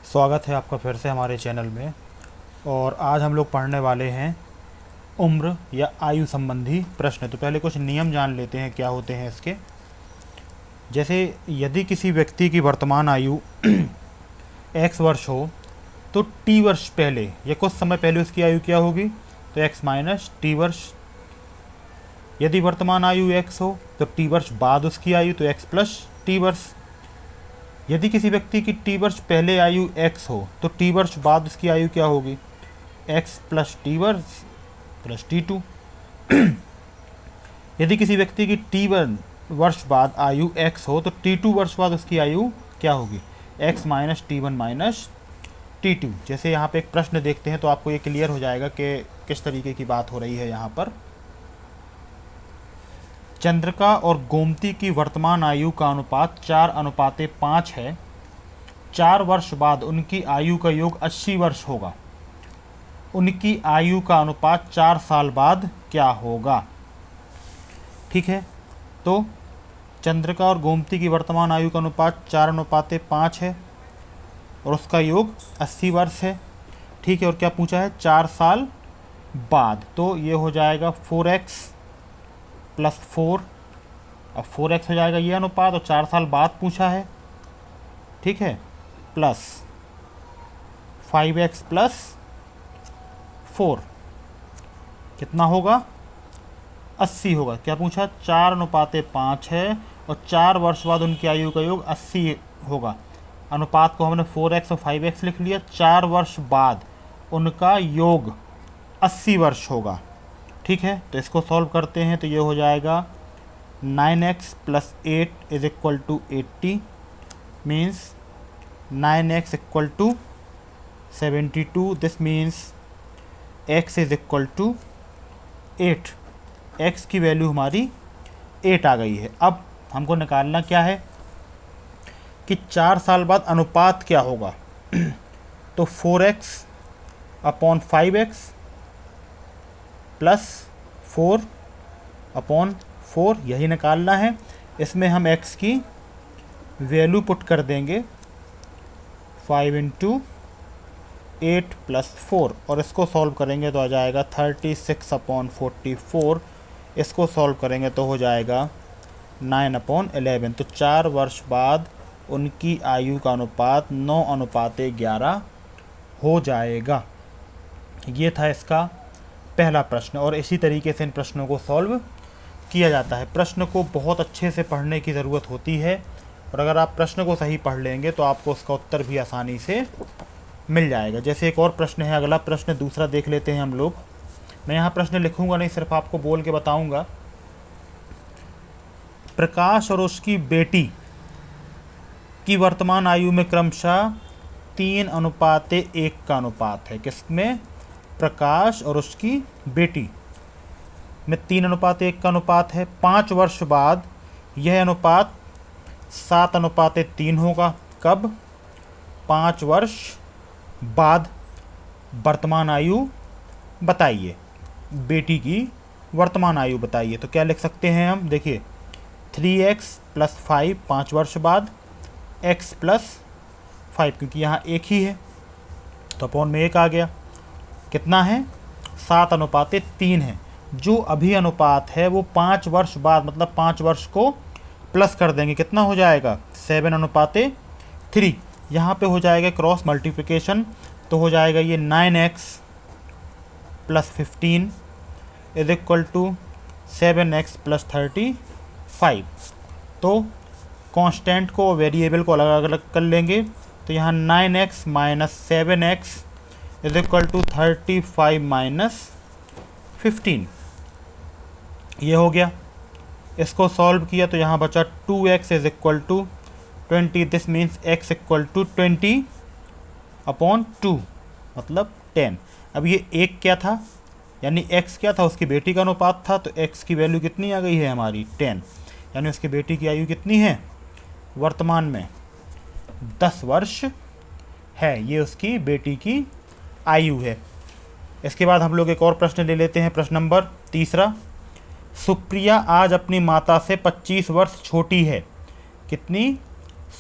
स्वागत है आपका फिर से हमारे चैनल में। और आज हम लोग पढ़ने वाले हैं उम्र या आयु संबंधी प्रश्न। तो पहले कुछ नियम जान लेते हैं क्या होते हैं इसके। जैसे यदि किसी व्यक्ति की वर्तमान आयु x वर्ष हो तो t वर्ष पहले या कुछ समय पहले उसकी आयु क्या होगी, तो x माइनस टी वर्ष। यदि वर्तमान आयु x हो तो t वर्ष बाद उसकी आयु, तो x प्लस टी वर्ष। यदि किसी व्यक्ति की t वर्ष पहले आयु x हो तो t वर्ष बाद उसकी आयु क्या होगी, x प्लस टी वर्ष प्लस t2। यदि किसी व्यक्ति की t1 वर्ष बाद आयु x हो तो t2 वर्ष बाद उसकी आयु क्या होगी, x माइनस टी1 माइनस t2। जैसे यहाँ पे एक प्रश्न देखते हैं तो आपको ये क्लियर हो जाएगा कि किस तरीके की बात हो रही है यहाँ पर। चंद्रिका और गोमती की वर्तमान आयु का अनुपात 4:5 है। 4 वर्ष बाद उनकी आयु का योग 80 वर्ष होगा। उनकी आयु का अनुपात 4 साल बाद क्या होगा। ठीक है, तो चंद्रिका और गोमती की वर्तमान आयु का अनुपात 4:5 है और उसका योग 80 वर्ष है। ठीक है, और क्या पूछा है, 4 साल बाद, तो ये हो जाएगा 4x प्लस 4। अब 4x हो जाएगा ये अनुपात, और 4 साल बाद पूछा है। ठीक है, प्लस 5x प्लस 4 कितना होगा, 80 होगा। क्या पूछा, 4:5 है और 4 वर्ष बाद उनकी आयु का योग 80 होगा। अनुपात को हमने 4x और 5x लिख लिया। 4 वर्ष बाद उनका योग 80 वर्ष होगा। ठीक है, तो इसको सॉल्व करते हैं तो ये हो जाएगा 9x plus 8 is equal to 80, means 9x equal to 72। This means x is equal to 8। x की वैल्यू हमारी 8 आ गई है। अब हमको निकालना क्या है कि 4 साल बाद अनुपात क्या होगा। तो 4x upon 5x plus 4 upon 4 यही निकालना है। इसमें हम x की वैल्यू पुट कर देंगे 5 इंटू 8 प्लस 4 और इसको सॉल्व करेंगे तो आ जाएगा 36 अपॉन 44। इसको सॉल्व करेंगे तो हो जाएगा 9/11। तो 4 वर्ष बाद उनकी आयु का अनुपात 9:11 हो जाएगा। ये था इसका पहला प्रश्न और इसी तरीके से इन प्रश्नों को सॉल्व किया जाता है। प्रश्न को बहुत अच्छे से पढ़ने की ज़रूरत होती है और अगर आप प्रश्न को सही पढ़ लेंगे तो आपको उसका उत्तर भी आसानी से मिल जाएगा। जैसे एक और प्रश्न है, अगला प्रश्न दूसरा देख लेते हैं हम लोग। मैं यहाँ प्रश्न लिखूँगा नहीं, सिर्फ आपको बोल के बताऊँगा। प्रकाश और उसकी बेटी की वर्तमान आयु में क्रमशः 3:1 का अनुपात है। किसमें, प्रकाश और उसकी बेटी में 3:1 का अनुपात है। 5 वर्ष बाद यह अनुपात 7:3 होगा। कब, 5 वर्ष बाद। वर्तमान आयु बताइए, बेटी की वर्तमान आयु बताइए। तो क्या लिख सकते हैं हम, देखिए 3x प्लस 5 5 वर्ष बाद, x प्लस 5 क्योंकि यहाँ एक ही है तो अपॉन में 1 आ गया। कितना है, 7:3 है। जो अभी अनुपात है वो 5 वर्ष बाद, मतलब 5 वर्ष को प्लस कर देंगे, कितना हो जाएगा 7:3। यहाँ पे हो जाएगा क्रॉस मल्टीप्लिकेशन तो हो जाएगा ये 9x plus 15 is equal to 7x plus 35। तो कांस्टेंट को, वेरिएबल को अलग अलग कर लेंगे तो यहाँ 9x minus 7x is equal to 35 minus 15 ये हो गया। इसको सॉल्व किया तो यहाँ बचा 2x is equal to 20। This means x equal to 20/2 मतलब 10। अब ये एक क्या था, यानी x क्या था, उसकी बेटी का अनुपात था। तो x की वैल्यू कितनी आ गई है हमारी 10, यानी उसकी बेटी की आयु कितनी है वर्तमान में 10 वर्ष है। ये उसकी बेटी की आयु है। इसके बाद हम लोग एक और प्रश्न ले लेते हैं, प्रश्न नंबर तीसरा। सुप्रिया आज अपनी माता से 25 वर्ष छोटी है। कितनी,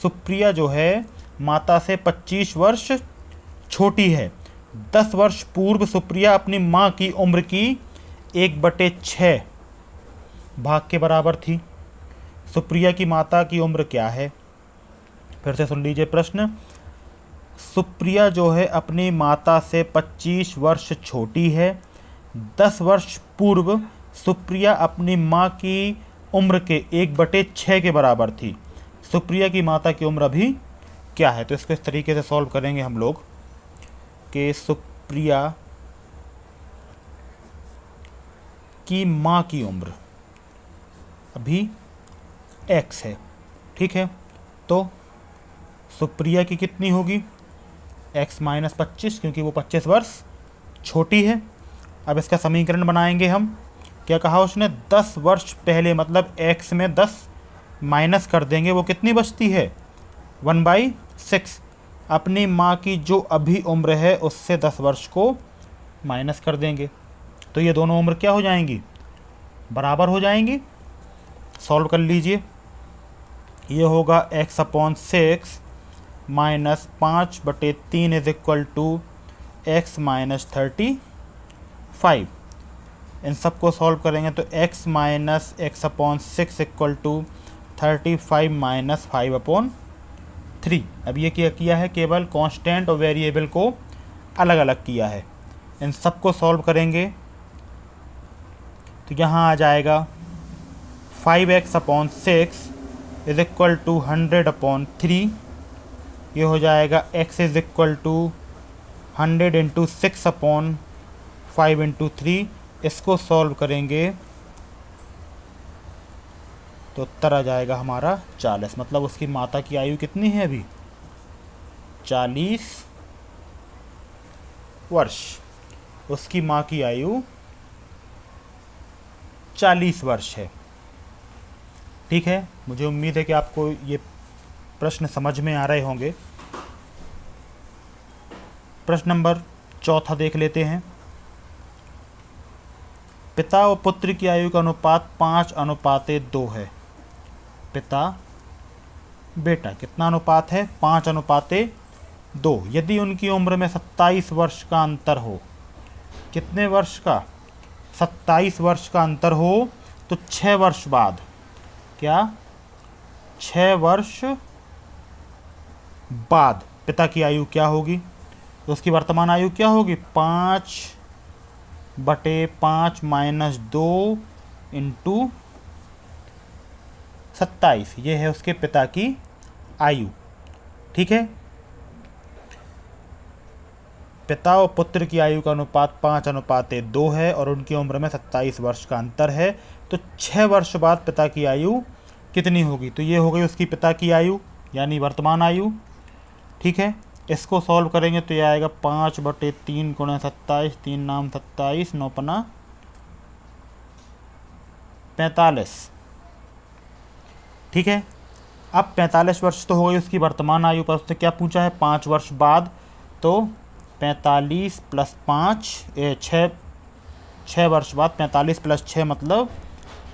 सुप्रिया जो है माता से 25 वर्ष छोटी है। 10 वर्ष पूर्व सुप्रिया अपनी माँ की उम्र की 1/6 भाग के बराबर थी। सुप्रिया की माता की उम्र क्या है? फिर से सुन लीजिए प्रश्न। सुप्रिया जो है अपनी माता से 25 वर्ष छोटी है। 10 वर्ष पूर्व सुप्रिया अपनी माँ की उम्र के 1/6 के बराबर थी। सुप्रिया की माता की उम्र अभी क्या है? तो इसको इस तरीके से सॉल्व करेंगे हम लोग कि सुप्रिया की माँ की उम्र अभी x है, ठीक है। तो सुप्रिया की कितनी होगी? x - 25, क्योंकि वो 25 वर्ष छोटी है। अब इसका समीकरण बनाएंगे हम। क्या कहा उसने? 10 वर्ष पहले, मतलब x में 10 माइनस कर देंगे, वो कितनी बचती है? 1/6। अपनी माँ की जो अभी उम्र है उससे 10 वर्ष को माइनस कर देंगे, तो ये दोनों उम्र क्या हो जाएंगी? बराबर हो जाएंगी। सॉल्व कर लीजिए। ये होगा x/6 minus 5/3 is equal to x - 35। इन सबको सॉल्व करेंगे तो x minus x/6 equal to 35 minus 5/3। अब ये क्या किया है? केवल कांस्टेंट और वेरिएबल को अलग अलग किया है। इन सबको सॉल्व करेंगे तो यहाँ आ जाएगा 5x/6 इज इक्वल टू 100/3। ये हो जाएगा x is equal to 100 into 6/5 into 3। इसको सॉल्व करेंगे तो उत्तर आ जाएगा हमारा 40। मतलब उसकी माता की आयु कितनी है अभी? 40 वर्ष। उसकी माँ की आयु 40 वर्ष है, ठीक है। मुझे उम्मीद है कि आपको ये प्रश्न समझ में आ रहे होंगे। प्रश्न नंबर 4 देख लेते हैं। पिता और पुत्र की आयु का अनुपात 5:2 है। पिता बेटा कितना अनुपात है? 5:2। यदि उनकी उम्र में 27 वर्ष का अंतर हो, कितने वर्ष का? 27 वर्ष का अंतर हो, तो 6 वर्ष बाद, क्या 6 वर्ष बाद पिता की आयु क्या होगी? तो उसकी वर्तमान आयु क्या होगी? 5/5 माइनस 2 इंटू 27। ये है उसके पिता की आयु, ठीक है। पिता और पुत्र की आयु का अनुपात 5:2 है और उनकी उम्र में 27 वर्ष का अंतर है। तो 6 वर्ष बाद पिता की आयु कितनी होगी? तो ये हो गई उसकी पिता की आयु, यानी वर्तमान आयु, ठीक है। इसको सॉल्व करेंगे तो ये आएगा 5/3 × 27, 3 नाम 27, 9×5 45, ठीक है। अब 45 वर्ष तो हो गई उसकी वर्तमान आयु, पर उसने क्या पूछा है? 5 वर्ष बाद। तो 45 + 5 6 वर्ष बाद 45 + 6 मतलब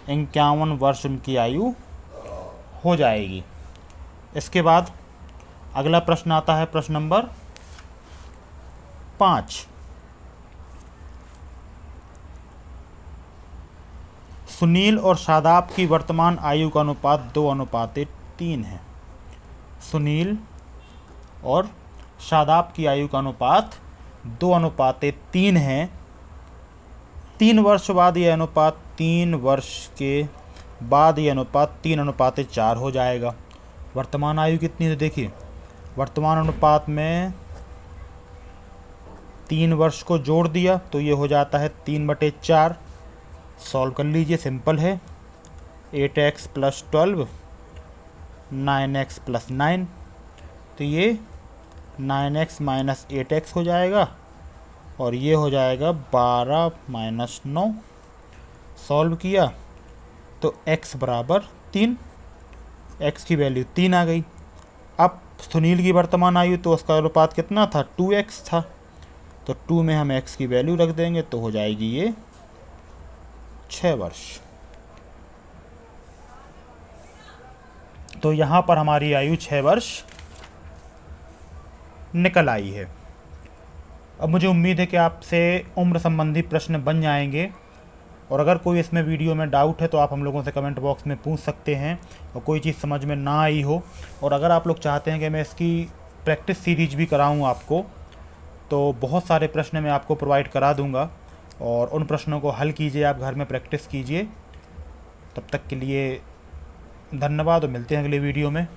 51 वर्ष उनकी आयु हो जाएगी। इसके बाद अगला प्रश्न आता है, प्रश्न नंबर 5। सुनील और शादाब की वर्तमान आयु का अनुपात 2:3 है। सुनील और शादाब की आयु का अनुपात 2:3 है। 3 वर्ष बाद यह अनुपात 3 वर्ष के बाद यह अनुपात 3:4 हो जाएगा। वर्तमान आयु कितनी है? देखिए, वर्तमान अनुपात में 3 वर्ष को जोड़ दिया तो ये हो जाता है 3/4। सॉल्व कर लीजिए, सिंपल है। 8x + 12, 9x + 9, तो ये 9x - 8x हो जाएगा और ये हो जाएगा 12 - 9। सॉल्व किया तो x बराबर 3, x की वैल्यू 3 आ गई। अब सुनील की वर्तमान आयु, तो उसका अनुपात कितना था? 2x था। तो 2 में हम x की वैल्यू रख देंगे तो हो जाएगी ये 6 वर्ष। तो यहाँ पर हमारी आयु 6 वर्ष निकल आई है। अब मुझे उम्मीद है कि आपसे उम्र संबंधी प्रश्न बन जाएंगे, और अगर कोई इसमें वीडियो में डाउट है तो आप हम लोगों से कमेंट बॉक्स में पूछ सकते हैं, और कोई चीज़ समझ में ना आई हो, और अगर आप लोग चाहते हैं कि मैं इसकी प्रैक्टिस सीरीज भी कराऊं आपको, तो बहुत सारे प्रश्न मैं आपको प्रोवाइड करा दूंगा, और उन प्रश्नों को हल कीजिए, आप घर में प्रैक्टिस कीजिए। तब तक के लिए धन्यवाद, और मिलते हैं अगले वीडियो में।